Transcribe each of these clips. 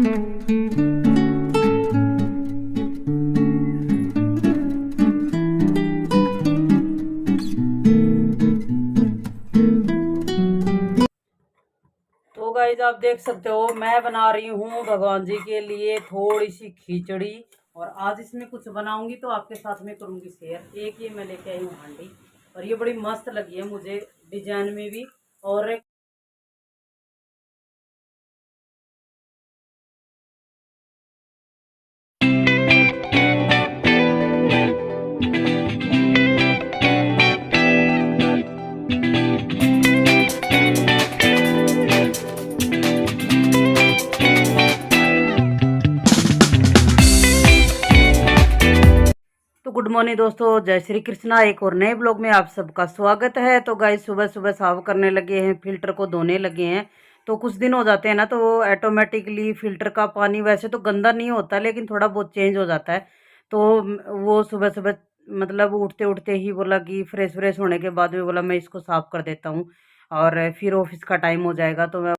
तो गाइस आप देख सकते हो मैं बना रही हूँ भगवान जी के लिए थोड़ी सी खिचड़ी। और आज इसमें कुछ बनाऊंगी तो आपके साथ में करूंगी शेयर। एक ये मैं लेके आई हूँ हांडी, और ये बड़ी मस्त लगी है मुझे डिजाइन में भी। और तो गुड मॉर्निंग दोस्तों, जय श्री कृष्णा। एक और नए ब्लॉग में आप सबका स्वागत है। तो गाइस सुबह सुबह साफ करने लगे हैं, फिल्टर को धोने लगे हैं। तो कुछ दिन हो जाते हैं ना, तो ऑटोमेटिकली फिल्टर का पानी वैसे तो गंदा नहीं होता, लेकिन थोड़ा बहुत चेंज हो जाता है। तो वो सुबह सुबह मतलब उठते उठते ही बोला कि फ्रेश फ्रेश होने के बाद में बोला मैं इसको साफ कर देता हूँ, और फिर ऑफिस का टाइम हो जाएगा। तो मैं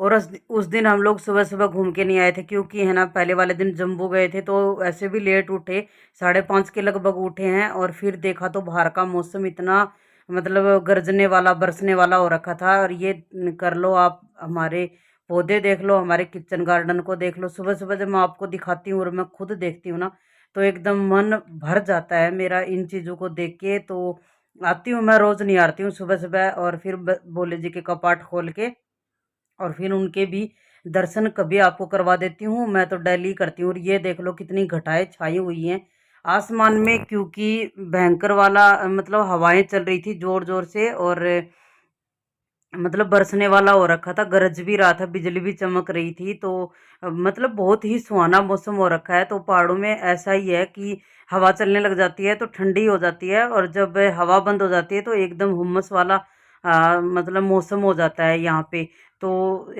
और उस दिन हम लोग सुबह सुबह घूम के नहीं आए थे, क्योंकि है ना पहले वाले दिन जम्मू गए थे, तो ऐसे भी लेट उठे, 5:30 के लगभग उठे हैं। और फिर देखा तो बाहर का मौसम इतना मतलब गरजने वाला बरसने वाला हो रखा था। और ये कर लो आप, हमारे पौधे देख लो, हमारे किचन गार्डन को देख लो। सुबह सुबह जब मैं आपको दिखाती हूँ और मैं खुद देखती हूँ ना, तो एकदम मन भर जाता है मेरा इन चीज़ों को देख के। तो आती हूँ, मैं रोज़ नहीं आती हूँ सुबह सुबह, और फिर भोले जी के कपाट खोल के और फिर उनके भी दर्शन कभी आपको करवा देती हूँ। मैं तो डेली करती हूँ। और ये देख लो कितनी घटाएं छाई हुई हैं आसमान में, क्योंकि भयंकर वाला मतलब हवाएं चल रही थी जोर जोर से। और मतलब बरसने वाला हो रखा था, गरज भी रहा था, बिजली भी चमक रही थी। तो मतलब बहुत ही सुहाना मौसम हो रखा है। तो पहाड़ों में ऐसा ही है कि हवा चलने लग जाती है तो ठंडी हो जाती है, और जब हवा बंद हो जाती है तो एकदम हुम्मस वाला मतलब मौसम हो जाता है यहाँ पे। तो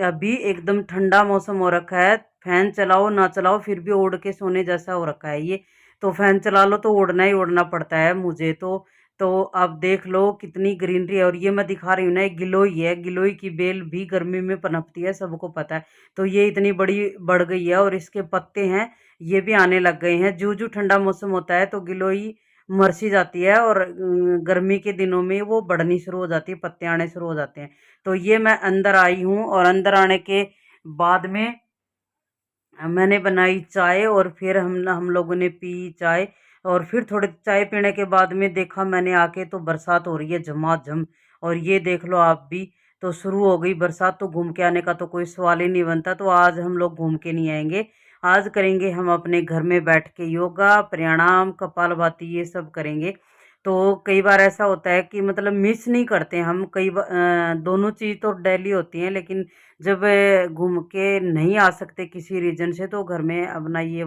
अभी एकदम ठंडा मौसम हो रखा है। फैन चलाओ ना चलाओ फिर भी ओढ़ के सोने जैसा हो रखा है ये। तो फैन चला लो तो ओढ़ना ही ओढ़ना पड़ता है मुझे तो आप देख लो कितनी ग्रीनरी है। और ये मैं दिखा रही हूँ ना, एक गिलोय है, गिलोय की बेल भी गर्मी में पनपती है, सबको पता है। तो ये इतनी बड़ी बढ़ गई है, और इसके पत्ते हैं ये भी आने लग गए हैं। जू जू ठंडा मौसम होता है तो गिलोय मर सी जाती है, और गर्मी के दिनों में वो बढ़नी शुरू हो जाती है, पत्ते आने शुरू हो जाते हैं। तो ये मैं अंदर आई हूँ, और अंदर आने के बाद में मैंने बनाई चाय, और फिर हम लोगों ने पी चाय। और फिर थोड़े चाय पीने के बाद में देखा मैंने आके तो बरसात हो रही है झमाझम। और ये देख लो आप भी, तो शुरू हो गई बरसात। तो घूम के आने का तो कोई सवाल ही नहीं बनता। तो आज हम लोग घूम के नहीं आएंगे, आज करेंगे हम अपने घर में बैठ के योगा प्राणायाम कपालभाति ये सब करेंगे। तो कई बार ऐसा होता है कि मतलब मिस नहीं करते हम, कई बार दोनों चीज़ तो डेली होती हैं, लेकिन जब घूम के नहीं आ सकते किसी रीजन से, तो घर में अपना ये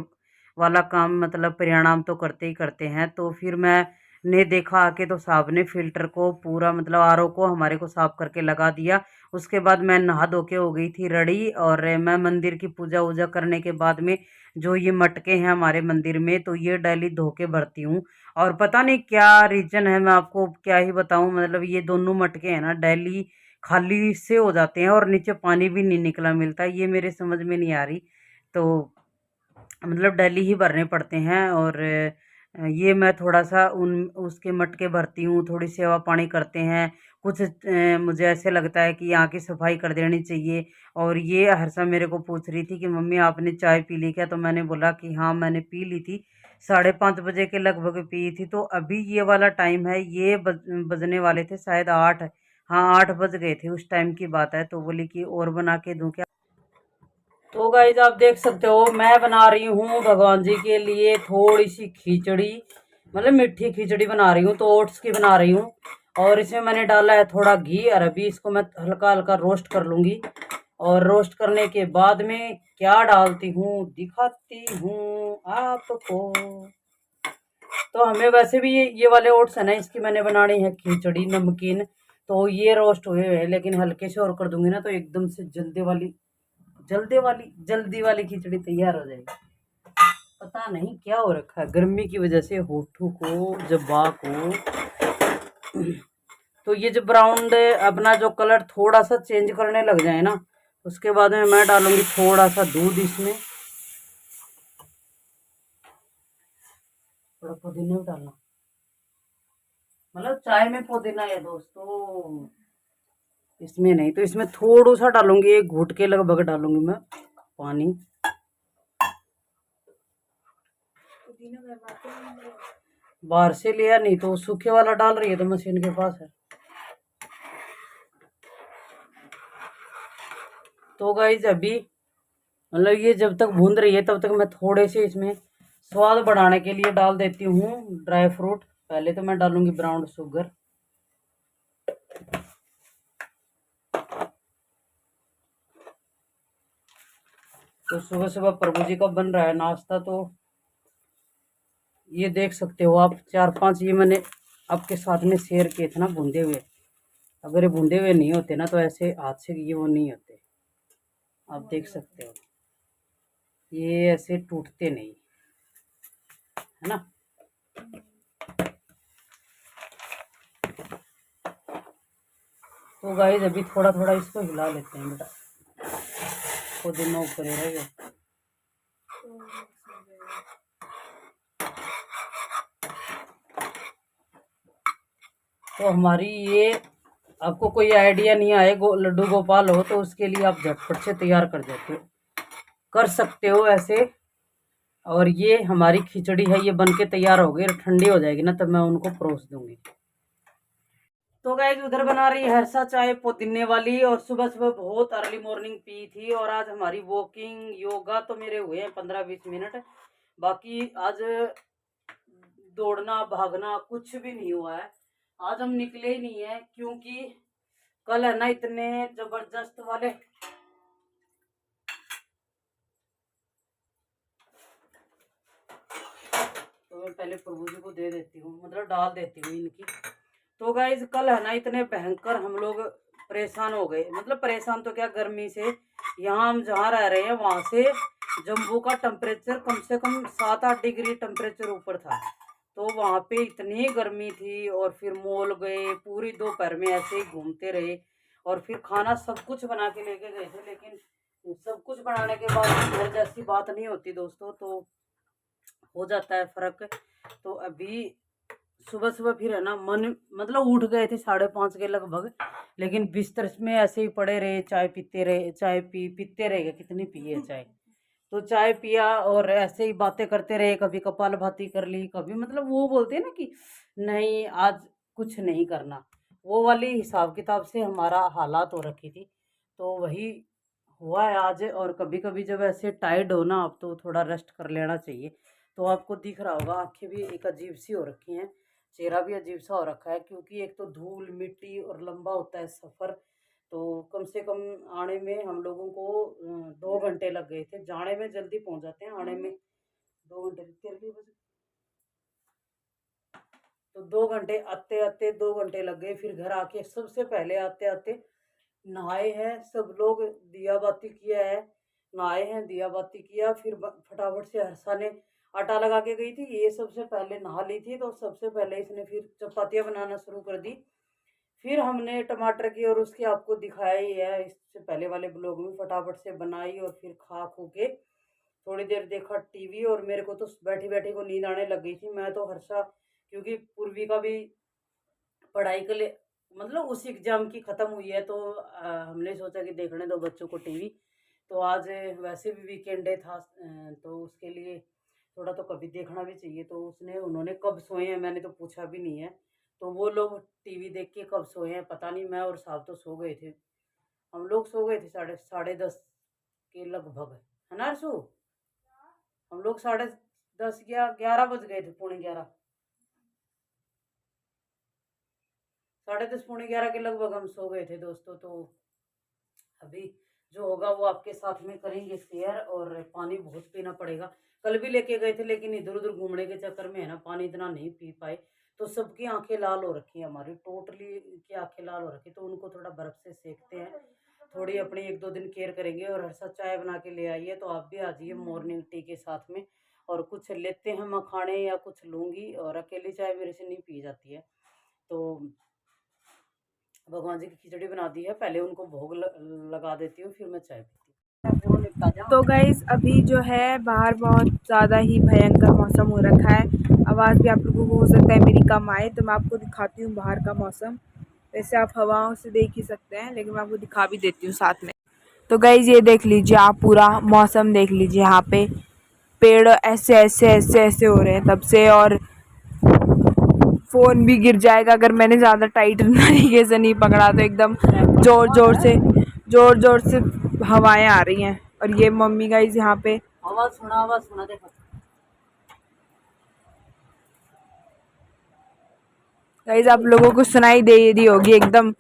वाला काम मतलब प्राणायाम तो करते ही करते हैं। तो फिर मैंने देखा आके तो साहब ने फिल्टर को पूरा मतलब आरओ को हमारे को साफ करके लगा दिया। उसके बाद मैं नहा धो के हो गई थी रेडी, और मैं मंदिर की पूजा वूजा करने के बाद में जो ये मटके हैं हमारे मंदिर में, तो ये डेली धो के भरती हूँ। और पता नहीं क्या रीजन है, मैं आपको क्या ही बताऊं। मतलब ये दोनों मटके हैं ना डेली खाली से हो जाते हैं, और नीचे पानी भी नहीं निकला मिलता, ये मेरे समझ में नहीं आ रही। तो मतलब डेली ही भरने पड़ते हैं। और ये मैं थोड़ा सा उन उसके मटके भरती हूँ, थोड़ी सेवा पानी करते हैं। कुछ मुझे ऐसे लगता है कि यहाँ की सफाई कर देनी चाहिए। और ये हर्षा मेरे को पूछ रही थी कि मम्मी आपने चाय पी ली क्या, तो मैंने बोला कि हाँ मैंने पी ली थी, 5:30 बजे के लगभग पी थी। तो अभी ये वाला टाइम है, ये बजने वाले थे शायद 8। हाँ 8 बज गए थे, उस टाइम की बात है। तो बोली कि और बना के दूं क्या। तो गाइज आप देख सकते हो मैं बना रही हूँ भगवान जी के लिए थोड़ी सी खिचड़ी, मतलब मीठी खिचड़ी बना रही हूँ। तो ओट्स की बना रही हूँ, और इसमें मैंने डाला है थोड़ा घी। और अभी इसको मैं हल्का हल्का रोस्ट कर लूँगी, और रोस्ट करने के बाद में क्या डालती हूँ दिखाती हूँ आपको। तो हमें वैसे भी ये वाले ओट्स है ना, इसकी मैंने बनानी है खिचड़ी नमकीन। तो ये रोस्ट हुए हुए हैं, लेकिन हल्के से और कर दूंगी ना तो एकदम से जल्दी वाली खिचड़ी तैयार हो जाएगी। पता नहीं क्या हो रखा है गर्मी की वजह से होठों को जब्बा को। तो ये जो ब्राउन अपना जो कलर थोड़ा सा चेंज करने लग जाए ना, उसके बाद में मैं डालूंगी थोड़ा सा दूध इसमें, थोड़ा पुदीना भी डालना, मतलब चाय में पुदीना है दोस्तों, इसमें नहीं। तो इसमें थोड़ा सा डालूंगी, एक घूट के लगभग डालूंगी मैं पानी। बाहर से लिया, नहीं तो सूखे वाला डाल रही है तो मशीन के पास है। तो गाइस अभी मतलब ये जब तक भून रही है तब तक मैं थोड़े से इसमें स्वाद बढ़ाने के लिए डाल देती हूँ ड्राई फ्रूट। पहले तो मैं डालूंगी ब्राउन शुगर, तो सुबह सुबह प्रभु जी का बन रहा है नाश्ता। तो ये देख सकते हो आप, 4-5 ये मैंने आपके साथ में शेयर किए थे ना भूनते हुए। अगर ये भूनते हुए नहीं होते ना तो ऐसे हाथ से ये वो नहीं होते, आप देख सकते हो ये ऐसे टूटते नहीं, है ना। तो गाइस अभी थोड़ा थोड़ा इसको हिला लेते हैं बेटा, पुदीना ऊपर ही रहेगा। तो हमारी ये, आपको कोई आइडिया नहीं आए लड्डू गोपाल हो तो उसके लिए आप झटपट से तैयार कर सकते हो ऐसे। और ये हमारी खिचड़ी है, ये बन के तैयार हो गई, ठंडी हो जाएगी ना तब मैं उनको परोस दूंगी। तो गाइस उधर बना रही है हर्षा चाय पुदीने वाली, और सुबह सुबह बहुत अर्ली मॉर्निंग पी थी। और आज हमारी वॉकिंग योगा तो मेरे हुए हैं 15-20 मिनट, बाकी आज दौड़ना भागना कुछ भी नहीं हुआ है। आज हम निकले ही नहीं है क्योंकि कल है ना इतने जबरदस्त वाले, तो मैं पहले प्रभु जी को दे देती हूँ, मतलब डाल देती हूँ इनकी। तो गाइज कल है ना इतने भयंकर हम लोग परेशान हो गए, मतलब परेशान तो क्या, गर्मी से। यहाँ हम जहाँ रह रहे हैं वहां से जम्मू का टेम्परेचर कम से कम 7-8 डिग्री टेम्परेचर ऊपर था। तो वहां पे इतनी गर्मी थी, और फिर मॉल गए, पूरी दोपहर में ऐसे ही घूमते रहे। और फिर खाना सब कुछ बना के लेके गए थे, लेकिन सब कुछ बनाने के बाद घर जैसी बात नहीं होती दोस्तों, तो हो जाता है फर्क। तो अभी सुबह सुबह फिर है ना मन, मतलब उठ गए थे 5:30 के लगभग, लेकिन बिस्तर में ऐसे ही पड़े रहे, चाय पीते रहे, चाय पीते रहेगा, कितनी पिए चाय। तो चाय पिया और ऐसे ही बातें करते रहे, कभी कपालभाति कर ली, कभी मतलब वो बोलते हैं ना कि नहीं आज कुछ नहीं करना, वो वाली हिसाब किताब से हमारा हालात हो रखी थी। तो वही हुआ है आज। और कभी कभी जब ऐसे टाइर्ड हो ना आप, तो थोड़ा रेस्ट कर लेना चाहिए। तो आपको दिख रहा होगा आंखें भी एक अजीब सी हो रखी हैं, चेहरा भी अजीब सा हो रखा है, क्योंकि एक तो धूल मिट्टी और लंबा होता है सफ़र। तो कम से कम आने में हम लोगों को 2 घंटे लग गए थे, जाने में जल्दी पहुंच जाते हैं, आने में 2 घंटे, तेरे लिए बस। तो 2 घंटे आते आते 2 घंटे लग गए। फिर घर आके सबसे पहले आते आते नहाए हैं सब लोग, दिया बाती किया है, नहाए हैं, दिया बाती किया, फिर फटाफट से हर्षा ने आटा लगा के गई थी, ये सबसे पहले नहा ली थी, तो सबसे पहले इसने फिर चपातियाँ बनाना शुरू कर दी। फिर हमने टमाटर की, और उसकी आपको दिखाया ही है इससे पहले वाले ब्लॉग में, फटाफट से बनाई और फिर खा खू के थोड़ी देर देखा टीवी। और मेरे को तो बैठी बैठी को नींद आने लग गई थी। मैं तो हर्षा, क्योंकि पूर्वी का भी पढ़ाई के लिए, मतलब उस एग्जाम की ख़त्म हुई है, तो हमने सोचा कि देखने दो बच्चों को टीवी। तो आज वैसे भी वीकेंड डे था, तो उसके लिए थोड़ा तो कभी देखना भी चाहिए। तो उन्होंने कब सोए हैं मैंने तो पूछा भी नहीं है, तो वो लोग टीवी देख के कब सोए हैं पता नहीं। मैं और साहब तो सो गए थे, हम लोग सो गए थे साढ़े 10 के लगभग, है ना अर्शु। हम लोग 10:30 या 11 बज गए थे, 11:45, 10:30 11:45 के लगभग हम सो गए थे दोस्तों। तो अभी जो होगा वो आपके साथ में करेंगे शेयर। और पानी बहुत पीना पड़ेगा, कल भी लेके गए थे, लेकिन इधर उधर घूमने के चक्कर में है ना पानी इतना नहीं पी पाए। तो सबकी आंखें लाल हो रखी है, हमारी टोटली की आंखें लाल हो रखी, तो उनको थोड़ा बर्फ से सेकते हैं, थोड़ी अपनी 1-2 दिन केयर करेंगे। और हर्षा चाय बना के ले आई है, तो आप भी आ जाइए मॉर्निंग टी के साथ में। और कुछ लेते हैं मखाने या कुछ लूँगी, और अकेली चाय मेरे से नहीं पी जाती है। तो भगवान जी की खिचड़ी बना दी है, पहले उनको भोग लगा देती हूँ, फिर मैं चाय पीती हूँ। तो गाइस अभी जो है बाहर बहुत ज़्यादा ही भयंकर मौसम हो रखा है। आवाज़ भी आप लोगों को हो सकता है मेरी कम आए, तो मैं आपको दिखाती हूँ बाहर का मौसम। वैसे आप हवाओं से देख ही सकते हैं, लेकिन मैं आपको दिखा भी देती हूँ साथ में। तो गाइस ये देख लीजिए, आप पूरा मौसम देख लीजिए। यहाँ पे पेड़ ऐसे ऐसे ऐसे ऐसे हो रहे हैं तब से, और फ़ोन भी गिर जाएगा अगर मैंने ज़्यादा टाइट तरीके से नहीं पकड़ा तो। एकदम ज़ोर ज़ोर से हवाएं आ रही हैं। और ये मम्मी गाइस यहाँ पे, आवाज सुना देखो। गाइस आप लोगों को सुनाई दे रही होगी एकदम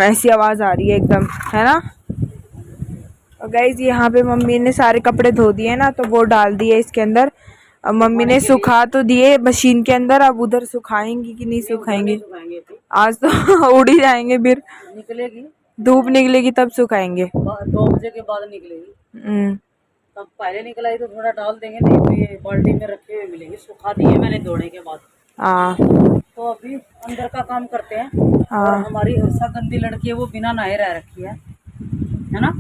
ऐसी आवाज़ आ रही है एकदम, है ना। और गाइस यहाँ पे मम्मी ने सारे कपड़े धो दिए ना, तो वो डाल दिए इसके अंदर। अब मम्मी ने सुखा तो दिए मशीन के अंदर, अब उधर सुखाएंगी कि नहीं सुखाएंगी। आज तो उड़ ही जाएंगे, फिर निकलेगी, धूप निकलेगी तब सुखाएंगे। 2 बजे के बाद निकलेगी। तब पहले निकलाई तो थोड़ा डाल देंगे, नहीं तो ये बाल्टी में रखे हुए मिलेंगे, सुखा दिए मैंने धोने के बाद। हाँ तो अभी अंदर का काम करते हैं। हाँ। और हमारी हर्षा गंदी लड़की है, वो बिना नहाए रह रखी है ना।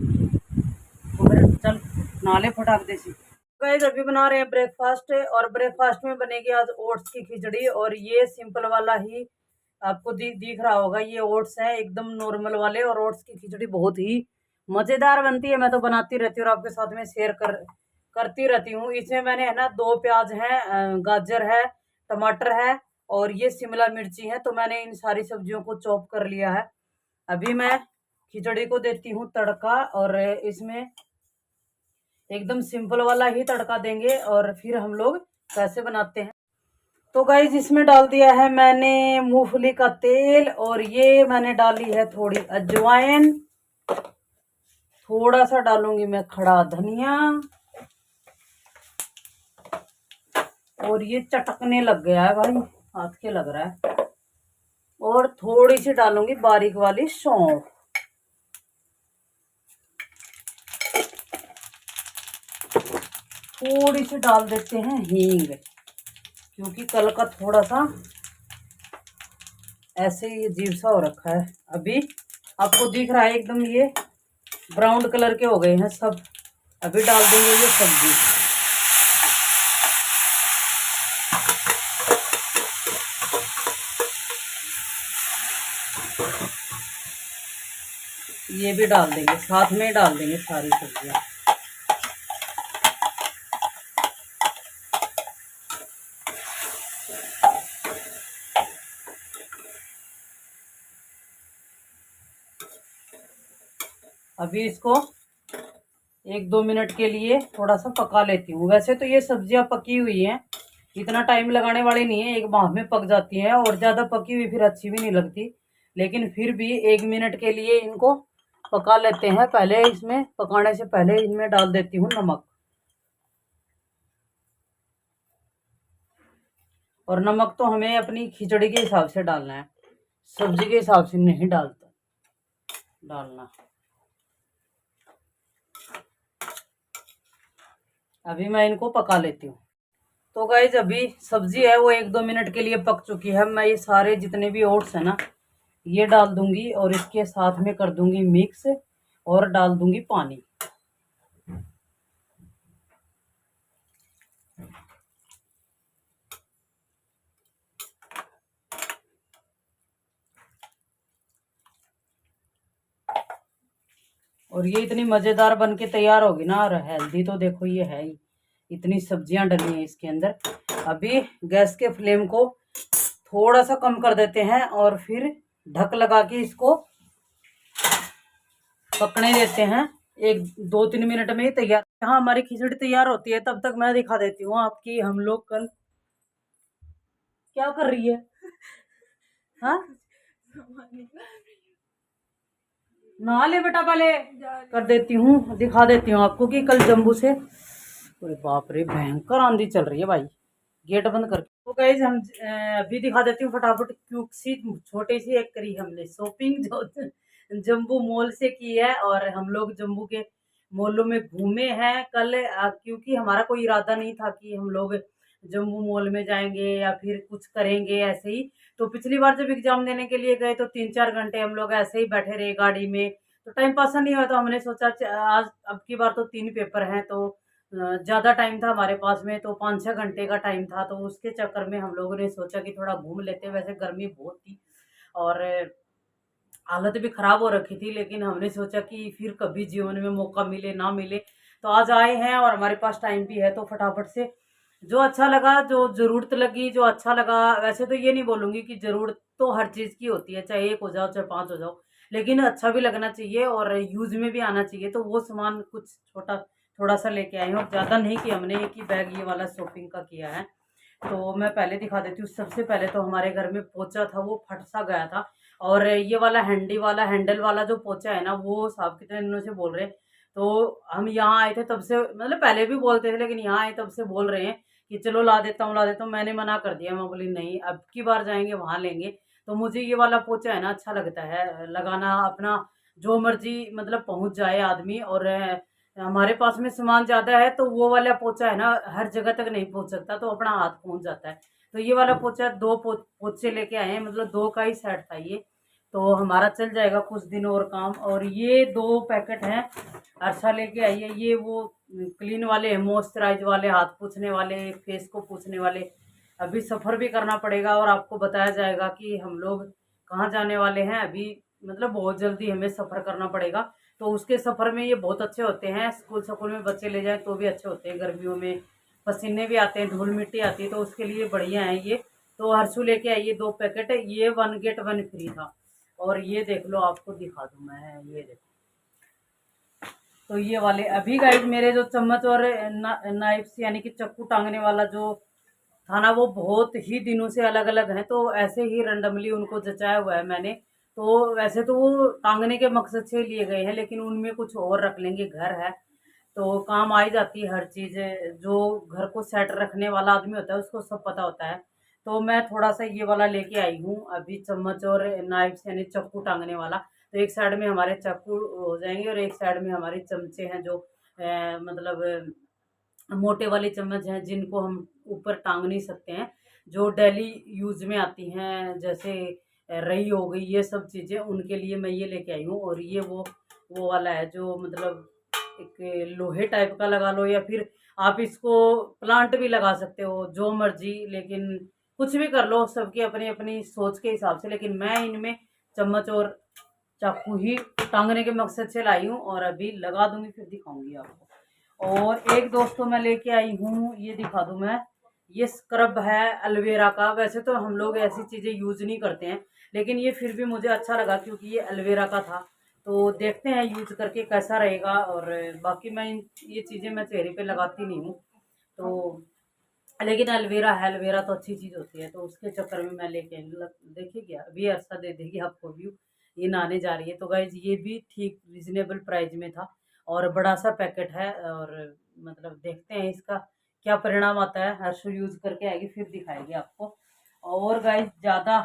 तो फिर चल नाले फटाक दे सी। गाइस अभी बना रहे हैं ब्रेकफास्ट, और ब्रेकफास्ट में बनेगी आज ओट्स की खिचड़ी। और ये सिंपल वाला ही आपको दिख रहा होगा, ये ओट्स है एकदम नॉर्मल वाले। और ओट्स की खिचड़ी बहुत ही मज़ेदार बनती है, मैं तो बनाती रहती हूँ और आपके साथ में शेयर करती रहती हूँ। इसमें मैंने है ना 2 प्याज है, गाजर है, टमाटर है, और ये शिमला मिर्ची है। तो मैंने इन सारी सब्जियों को चॉप कर लिया है। अभी मैं खिचड़ी को देती हूँ तड़का, और इसमें एकदम सिंपल वाला ही तड़का देंगे, और फिर हम लोग कैसे बनाते हैं। तो गाइस इसमें डाल दिया है मैंने मूंगफली का तेल, और ये मैंने डाली है थोड़ी अजवाइन, थोड़ा सा डालूंगी मैं खड़ा धनिया, और ये चटकने लग गया है भाई, हाथ के लग रहा है। और थोड़ी सी डालूंगी बारीक वाली सौंफ, थोड़ी सी डाल देते हैं हींग, क्योंकि कल का थोड़ा सा ऐसे ही अजीब सा हो रखा है। अभी आपको दिख रहा है एकदम ये ब्राउन कलर के हो गए हैं सब। अभी डाल देंगे ये सब्जी। ये भी डाल देंगे, साथ में डाल देंगे सारी सब्जियां। अभी इसको 1-2 मिनट के लिए थोड़ा सा पका लेती हूँ। वैसे तो ये सब्जियां पकी हुई हैं, इतना टाइम लगाने वाली नहीं है, 1 भाप में पक जाती है। और ज़्यादा पकी हुई फिर अच्छी भी नहीं लगती, लेकिन फिर भी 1 मिनट के लिए इनको पका लेते हैं। पहले इसमें पकाने से पहले इनमें डाल देती हूँ नमक, और नमक तो हमें अपनी खिचड़ी के हिसाब से डालना है, सब्जी के हिसाब से नहीं डालना। अभी मैं इनको पका लेती हूँ। तो गाइज अभी सब्जी है वो 1-2 मिनट के लिए पक चुकी है। मैं ये सारे जितने भी ओट्स है ना ये डाल दूंगी, और इसके साथ में कर दूंगी मिक्स, और डाल दूंगी पानी। और ये इतनी मज़ेदार बन के तैयार होगी ना, और हेल्दी तो देखो ये है ही, इतनी सब्जियां डली हैं इसके अंदर। अभी गैस के फ्लेम को थोड़ा सा कम कर देते हैं, और फिर ढक लगा के इसको पकने देते हैं। 1-2-3 मिनट में ही तैयार। यहाँ हमारी खिचड़ी तैयार होती है, तब तक मैं दिखा देती हूँ आपकी हम लोग कल क्या कर रही है। हाँ नहा ले बेटा, पहले कर देती हूँ, दिखा देती हूँ आपको कि कल जम्बू से, अरे बाप रे भयंकर आंधी चल रही है भाई, गेट बंद करके। तो गाइस हम अभी दिखा देती हूँ फटाफट, क्यूट सी छोटी सी एक करी हमने शॉपिंग जो जम्बू मॉल से की है। और हम लोग जम्बू के मॉलों में घूमे हैं कल, क्योंकि हमारा कोई इरादा नहीं था कि हम लोग जम्मू मॉल में जाएंगे या फिर कुछ करेंगे ऐसे ही। तो पिछली बार जब एग्जाम देने के लिए गए तो 3-4 घंटे हम लोग ऐसे ही बैठे रहे गाड़ी में, तो टाइम पास नहीं हुआ। तो हमने सोचा आज अब की बार तो 3 पेपर हैं, तो ज़्यादा टाइम था हमारे पास में, तो 5-6 घंटे का टाइम था। तो उसके चक्कर में हम लोगों ने सोचा कि थोड़ा घूम लेते हैं। वैसे गर्मी बहुत थी और हालत भी खराब हो रखी थी, लेकिन हमने सोचा कि फिर कभी जीवन में मौका मिले ना मिले, तो आज आए हैं और हमारे पास टाइम भी है, तो फटाफट से जो अच्छा लगा, जो ज़रूरत लगी, जो अच्छा लगा। वैसे तो ये नहीं बोलूँगी कि ज़रूरत तो हर चीज़ की होती है, चाहे 1 हो जाओ, चाहे 5 हो जाओ, लेकिन अच्छा भी लगना चाहिए और यूज़ में भी आना चाहिए। तो वो सामान कुछ छोटा थोड़ा-सा लेके आई हूँ, और ज़्यादा नहीं किया हमने, एक ही बैग ये वाला शॉपिंग का किया है। तो मैं पहले दिखा देती हूँ। सबसे पहले तो हमारे घर में पोंछा था, वो फट-सा गया था, और ये वाला हैंडल वाला जो पोंछा है ना, वो साहब कितने दिनों से बोल रहे हैं। तो हम यहाँ आए थे तब से, मतलब पहले भी बोलते थे, लेकिन यहाँ आए तब से बोल रहे हैं कि चलो ला देता हूँ, ला देता हूँ। मैंने मना कर दिया, मैं बोली नहीं, अब की बार जाएँगे वहाँ लेंगे। तो मुझे ये वाला पोंछा है ना अच्छा लगता है लगाना, अपना जो मर्ज़ी मतलब पहुँच जाए आदमी। और हमारे पास में सामान ज़्यादा है, तो वो वाला पोंछा है ना हर जगह तक नहीं पहुँच सकता, तो अपना हाथ पहुँच जाता है। तो ये वाला पोंछा 2 पोंछे लेके आए हैं, मतलब 2 का ही सेट था ये। तो हमारा चल जाएगा कुछ दिन और काम। और ये 2 पैकेट हैं, अर्षा लेके आई है। ये वो क्लीन वाले हैं, मॉइस्चराइज वाले, हाथ पोंछने वाले, फेस को पोंछने वाले। अभी सफ़र भी करना पड़ेगा और आपको बताया जाएगा कि हम लोग कहाँ जाने वाले हैं। अभी मतलब बहुत जल्दी हमें सफ़र करना पड़ेगा, तो उसके सफ़र में ये बहुत अच्छे होते हैं। स्कूल में बच्चे ले जाएँ तो भी अच्छे होते हैं। गर्मियों में पसीने भी आते हैं, धूल-मिट्टी आती है, तो उसके लिए बढ़िया है ये। तो हर्षू लेके आई है 2 पैकेट, ये 1 गेट 1 फ्री था। और ये देख लो, आपको दिखा दूँ मैं, ये देखो। तो ये वाले अभी गाइस मेरे जो चम्मच और नाइफ्स यानी कि चाकू टांगने वाला जो था ना, वो बहुत ही दिनों से अलग अलग हैं, तो ऐसे ही रैंडमली उनको जचाया हुआ है मैंने। तो वैसे तो वो टांगने के मकसद से लिए गए हैं, लेकिन उनमें कुछ और रख लेंगे, घर है तो काम आ ही जाती है हर चीज़। जो घर को सेट रखने वाला आदमी होता है उसको सब पता होता है। तो मैं थोड़ा सा ये वाला लेके आई हूँ अभी, चम्मच और नाइफ्स यानी चाकू टांगने वाला। तो एक साइड में हमारे चाकू हो जाएंगे और एक साइड में हमारे चमचे हैं, जो मतलब मोटे वाले चम्मच हैं, जिनको हम ऊपर टांग नहीं सकते हैं, जो डेली यूज में आती हैं, जैसे रही हो गई, ये सब चीज़ें उनके लिए मैं ये लेके आई हूँ। और ये वो वाला है जो मतलब एक लोहे टाइप का लगा लो, या फिर आप इसको प्लांट भी लगा सकते हो, जो मर्जी, लेकिन कुछ भी कर लो, सबकी अपनी अपनी सोच के हिसाब से। लेकिन मैं इनमें चम्मच और चाकू ही टांगने के मकसद से लाई हूँ, और अभी लगा दूंगी फिर दिखाऊंगी आपको। और एक दोस्तों मैं लेके आई हूँ, ये दिखा दूं मैं, ये स्क्रब है एलोवेरा का। वैसे तो हम लोग ऐसी चीज़ें यूज़ नहीं करते हैं, लेकिन ये फिर भी मुझे अच्छा लगा क्योंकि ये एलोवेरा का था। तो देखते हैं यूज करके कैसा रहेगा। और बाकी मैं ये चीज़ें मैं चेहरे पे लगाती नहीं हूँ, तो लेकिन एलोवेरा है, एलोवेरा तो अच्छी चीज़ होती है, तो उसके चक्कर में मैं लेके आई। देखिए क्या अभी अर्षा दे देगी आपको व्यू, ये नहाने जा रही है। तो गाइज ये भी ठीक रीजनेबल प्राइस में था, और बड़ा सा पैकेट है। और मतलब देखते हैं इसका क्या परिणाम आता है। हर्षु यूज करके आएगी फिर दिखाएगी आपको। और गाइज ज़्यादा,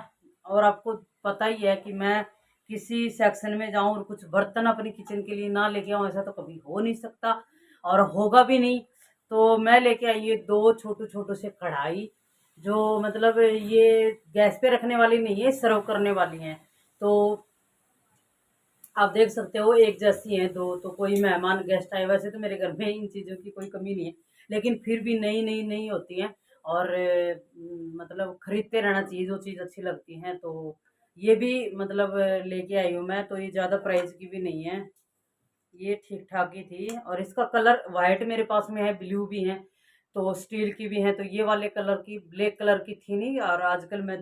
और आपको पता ही है कि मैं किसी सेक्शन में जाऊं और कुछ बर्तन अपनी किचन के लिए ना लेके आऊं, ऐसा तो कभी हो नहीं सकता और होगा भी नहीं। तो मैं लेके आई ये 2 छोटू छोटू से कढ़ाई, जो मतलब ये गैस पे रखने वाली नहीं है, सर्व करने वाली हैं। तो आप देख सकते हो एक जैसी हैं दो, तो कोई मेहमान गेस्ट आए, वैसे तो मेरे घर में इन चीज़ों की कोई कमी नहीं है, लेकिन फिर भी नई नई नई होती हैं। और मतलब खरीदते रहना चाहिए, जो चीज़ अच्छी लगती हैं। तो ये भी मतलब लेके आई हूँ मैं, तो ये ज़्यादा प्राइस की भी नहीं है, ये ठीक ठाक ही थी। और इसका कलर वाइट मेरे पास में है, ब्लू भी है, तो स्टील की भी है। तो ये वाले कलर की, ब्लैक कलर की थी नहीं। और आजकल मैं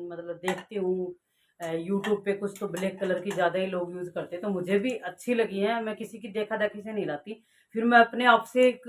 मतलब देखती हूँ यूट्यूब पे कुछ तो ब्लैक कलर की ज़्यादा ही लोग यूज़ करते हैं, तो मुझे भी अच्छी लगी है। मैं किसी की देखा देखी से नहीं लाती, फिर मैं अपने आप से एक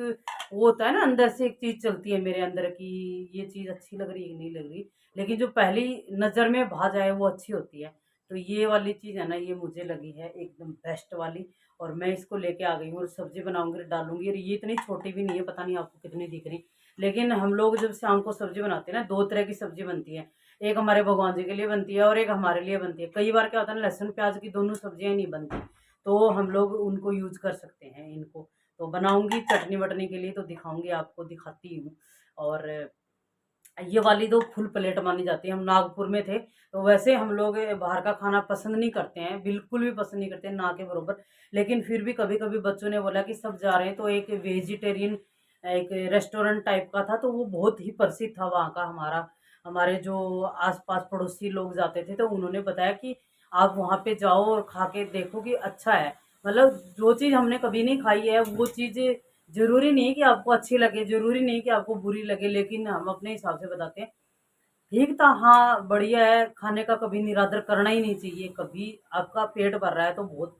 वो होता है ना, अंदर से एक चीज़ चलती है मेरे अंदर की ये चीज़ अच्छी लग रही है कि नहीं लग रही, लेकिन जो पहली नज़र में भा जाए वो अच्छी होती है। तो ये वाली चीज़ है ना, ये मुझे लगी है एकदम बेस्ट वाली, और मैं इसको लेके आ गई हूँ और सब्जी बनाऊंगी, डालूंगी। और ये इतनी छोटी भी नहीं है, पता नहीं आपको कितनी दिख रही, लेकिन हम लोग जब शाम को सब्जी बनाते हैं ना, 2 तरह की सब्जी बनती है। एक हमारे भगवान जी के लिए बनती है और एक हमारे लिए बनती है। कई बार क्या होता है ना, लहसुन प्याज की दोनों सब्जियां नहीं बनती, तो हम लोग उनको यूज कर सकते हैं इनको। तो बनाऊंगी चटनी वटनी के लिए, तो दिखाऊंगी आपको, दिखाती हूँ। और ये वाली तो फुल प्लेट मानी जाती है। हम नागपुर में थे तो वैसे हम लोग बाहर का खाना पसंद नहीं करते हैं, बिल्कुल भी पसंद नहीं करते हैं, ना के बरोबर। लेकिन फिर भी कभी कभी बच्चों ने बोला कि सब जा रहे हैं, तो एक वेजिटेरियन एक रेस्टोरेंट टाइप का था, तो वो बहुत ही प्रसिद्ध था वहाँ का। हमारे जो आसपास पड़ोसी लोग जाते थे तो उन्होंने बताया कि आप वहाँ पे जाओ और खा के देखो कि अच्छा है। मतलब जो चीज़ हमने कभी नहीं खाई है वो चीज़ ज़रूरी नहीं है कि आपको अच्छी लगे, ज़रूरी नहीं कि आपको बुरी लगे, लेकिन हम अपने हिसाब से बताते हैं। ठीक था, हाँ, बढ़िया है, खाने का कभी निरादर करना ही नहीं चाहिए। कभी आपका पेट भर रहा है तो बहुत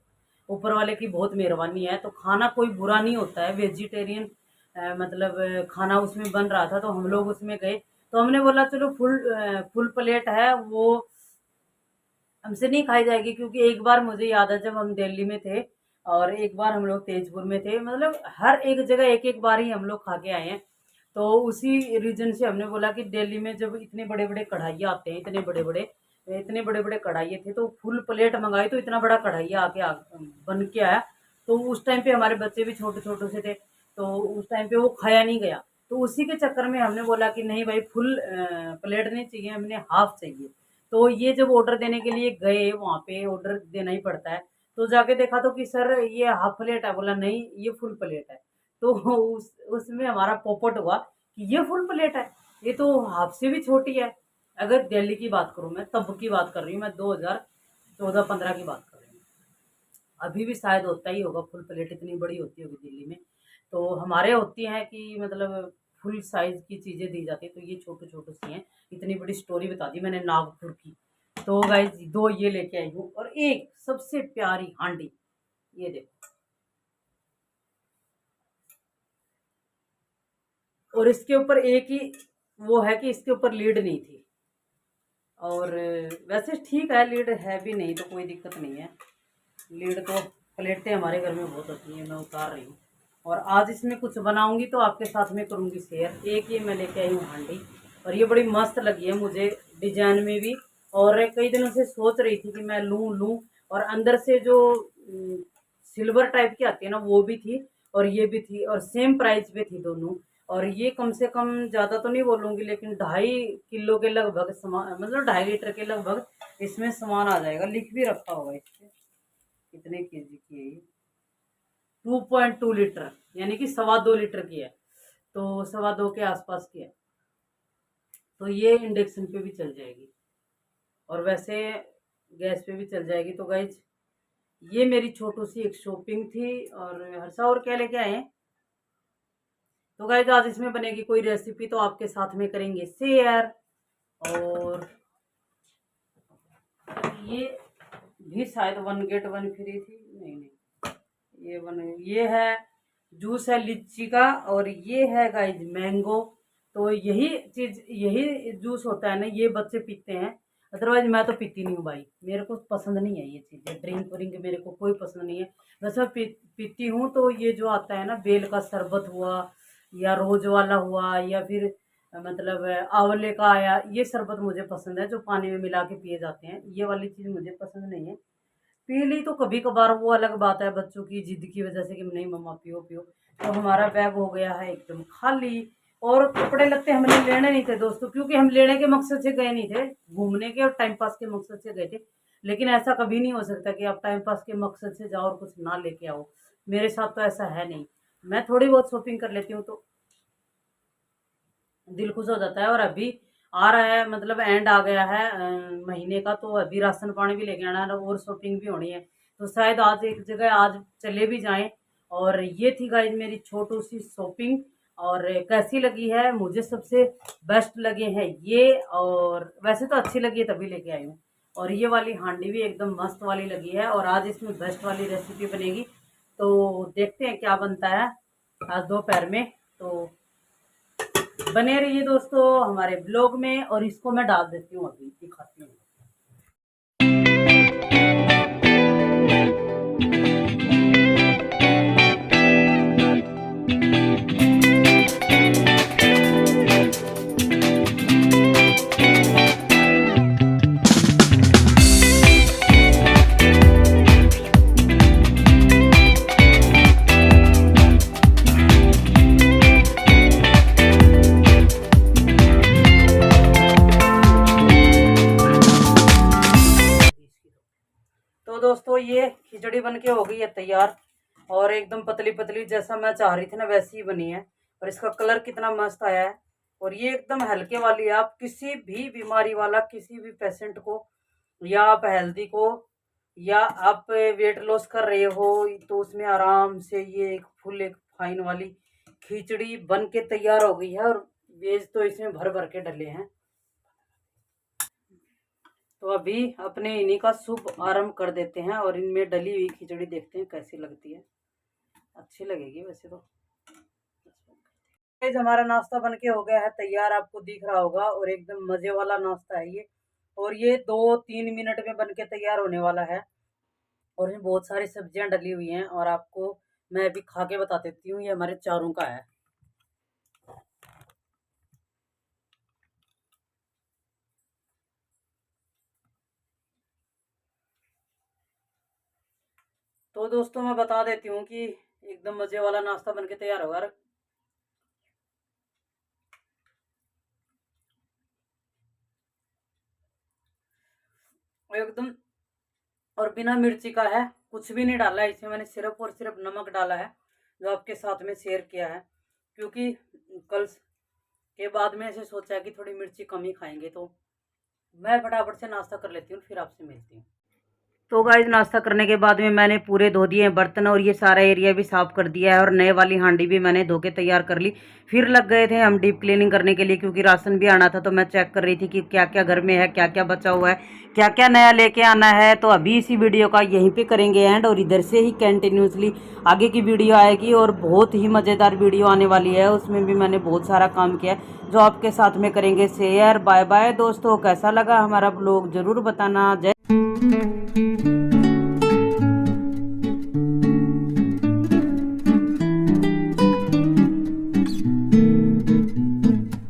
ऊपर वाले की बहुत मेहरबानी है, तो खाना कोई बुरा नहीं होता है। वेजिटेरियन मतलब खाना उसमें बन रहा था तो हम लोग उसमें गए, तो हमने बोला चलो फुल प्लेट है वो हमसे नहीं खाई जाएगी, क्योंकि एक बार मुझे याद है जब हम दिल्ली में थे और एक बार हम लोग तेजपुर में थे, मतलब हर एक जगह एक एक बार ही हम लोग खा के आए हैं। तो उसी रीजन से हमने बोला कि दिल्ली में जब इतने बड़े बड़े कढ़ाइया आते हैं, इतने बड़े बड़े कढ़ाइये थे, तो फुल प्लेट मंगाई तो इतना बड़ा कढ़ाइया बन के आया। तो उस टाइम पे हमारे बच्चे भी छोटे छोटे से थे, तो उस टाइम पे वो खाया नहीं गया। तो उसी के चक्कर में हमने बोला कि नहीं भाई, फुल प्लेट नहीं चाहिए, हमने हाफ चाहिए। तो ये जब ऑर्डर देने के लिए गए, वहाँ पे ऑर्डर देना ही पड़ता है, तो जाके देखा तो कि सर ये हाफ प्लेट है। बोला नहीं, ये फुल प्लेट है। तो उसमें हमारा पोपट हुआ कि ये फुल प्लेट है, ये तो हाफ से भी छोटी है। अगर दिल्ली की बात करूँ, मैं तब की बात कर रही हूँ, मैं 2014-15 की बात कर रही हूँ। अभी भी शायद होता ही होगा, फुल प्लेट इतनी बड़ी होती होगी दिल्ली में। तो हमारे होती हैं कि मतलब फुल साइज की चीज़ें दी जाती है, तो ये छोटे छोटे सी हैं। इतनी बड़ी स्टोरी बता दी मैंने नागपुर की। तो गाइज 2 ये लेके आई हूँ और एक सबसे प्यारी हांडी, ये देखो। और इसके ऊपर एक ही वो है कि इसके ऊपर लीड नहीं थी, और वैसे ठीक है, लीड है भी नहीं तो कोई दिक्कत नहीं है। लीड तो प्लेटें हमारे घर में बहुत होती हैं, मैं उतार रही हूँ। और आज इसमें कुछ बनाऊंगी तो आपके साथ में करूँगी शेयर। एक ये मैं लेके आई हूँ हांडी, और ये बड़ी मस्त लगी है मुझे डिजाइन में भी, और कई दिनों से सोच रही थी कि मैं लूँ। और अंदर से जो सिल्वर टाइप की आती है ना, वो भी थी और ये भी थी, और सेम प्राइस पे थी दोनों। और ये कम से कम ज़्यादा तो नहीं बोलूँगी, लेकिन 2.5 किलो के लगभग सामान, मतलब 2.5 लीटर के लगभग इसमें सामान आ जाएगा। लिख भी रखा होगा इस पे कितने केजी की है ये। 2.2 लीटर, यानी कि 2.25 लीटर की है, तो 2.25 के आसपास की है। तो ये इंडक्शन पे भी चल जाएगी और वैसे गैस पे भी चल जाएगी। तो गाइज ये मेरी छोटी सी एक शॉपिंग थी। और हर्षा और क्या लेके आए हैं? तो गाइज आज इसमें बनेगी कोई रेसिपी तो आपके साथ में करेंगे शेयर। और ये भी शायद 1 गेट 1 फ्री थी, नहीं, ये है जूस है लीची का, और ये है गाइज मैंगो। तो यही जूस होता है ना, ये बच्चे पीते हैं, अदरवाइज मैं तो पीती नहीं हूँ भाई, मेरे को पसंद नहीं है ये चीज़ें। ड्रिंक व्रिंक मेरे को कोई पसंद नहीं है। वैसे मैं पीती हूँ तो ये जो आता है ना, बेल का शरबत हुआ या रोज वाला हुआ, या फिर मतलब आंवले का आया, ये शरबत मुझे पसंद है, जो पानी में मिला के पिए जाते हैं। ये वाली चीज़ मुझे पसंद नहीं है। पी ली तो कभी कभार, वो अलग बात है, बच्चों की जिद की वजह से कि नहीं मम्मा पियो पियो। तो हमारा बैग हो गया है एकदम खाली। और कपड़े लत्ते हमने लेने नहीं थे दोस्तों, क्योंकि हम लेने के मकसद से गए नहीं थे, घूमने के और टाइम पास के मकसद से गए थे। लेकिन ऐसा कभी नहीं हो सकता कि आप टाइम पास के मकसद से जाओ और कुछ ना लेके आओ। मेरे साथ तो ऐसा है नहीं। मैं थोड़ी बहुत शॉपिंग कर लेती हूँ तो दिल खुश हो जाता है। और अभी आ रहा है, मतलब एंड आ गया है महीने का, तो अभी राशन पानी भी लेके आना है और शॉपिंग भी होनी है। तो शायद आज एक जगह आज चले भी जाएं। और ये थी गाइज मेरी छोटी सी शॉपिंग। और कैसी लगी है? मुझे सबसे बेस्ट लगे हैं ये, और वैसे तो अच्छी लगी है तभी लेके आई हूँ। और ये वाली हांडी भी एकदम मस्त वाली लगी है, और आज इसमें बेस्ट वाली रेसिपी बनेगी। तो देखते हैं क्या बनता है आज दोपहर में। तो बने रहिए दोस्तों हमारे ब्लॉग में, और इसको मैं डाल देती हूँ, अभी दिखाती हूँ। खिचड़ी बन के हो गई है तैयार, और एकदम पतली पतली जैसा मैं चाह रही थी ना वैसी ही बनी है। और इसका कलर कितना मस्त आया है। और ये एकदम हल्के वाली है, आप किसी भी बीमारी वाला किसी भी पेशेंट को, या आप हेल्दी को, या आप वेट लॉस कर रहे हो, तो उसमें आराम से ये एक फाइन वाली खिचड़ी बन के तैयार हो गई है। और वेज तो इसमें भर भर के डले हैं। तो अभी अपने इन्हीं का शुभ आरंभ कर देते हैं और इनमें डली हुई खिचड़ी देखते हैं कैसी लगती है। अच्छी लगेगी वैसे तो। हमारा नाश्ता बन के हो गया है तैयार, आपको दिख रहा होगा, और एकदम मजे वाला नाश्ता है ये। और ये 2-3 मिनट में बन के तैयार होने वाला है। और इसमें बहुत सारी सब्जियां डली हुई हैं, और आपको मैं अभी खा के बता देती हूँ। ये हमारे चारों का है। तो दोस्तों मैं बता देती हूँ कि एकदम मजे वाला नाश्ता बन के तैयार होगा। एकदम, और बिना मिर्ची का है, कुछ भी नहीं डाला है इसमें। मैंने सिर्फ और सिर्फ नमक डाला है, जो आपके साथ में शेयर किया है, क्योंकि कल के बाद में ऐसे सोचा है कि थोड़ी मिर्ची कम ही खाएंगे। तो मैं फटाफट से नाश्ता कर लेती हूँ, फिर आपसे मिलती हूँ। तो गाइस नाश्ता करने के बाद में मैंने पूरे धो दिए हैं बर्तन, और ये सारा एरिया भी साफ कर दिया है, और नए वाली हांडी भी मैंने धो के तैयार कर ली। फिर लग गए थे हम डीप क्लीनिंग करने के लिए, क्योंकि राशन भी आना था। तो मैं चेक कर रही थी कि क्या क्या घर में है, क्या क्या बचा हुआ है, क्या क्या नया लेके आना है। तो अभी इसी वीडियो का यहीं पे करेंगे एंड, और इधर से ही कंटिन्यूसली आगे की वीडियो आएगी, और बहुत ही मज़ेदार वीडियो आने वाली है। उसमें भी मैंने बहुत सारा काम किया है, जो आपके साथ में करेंगे शेयर। बाय बाय दोस्तों, कैसा लगा हमारा ब्लॉग ज़रूर बताना। जय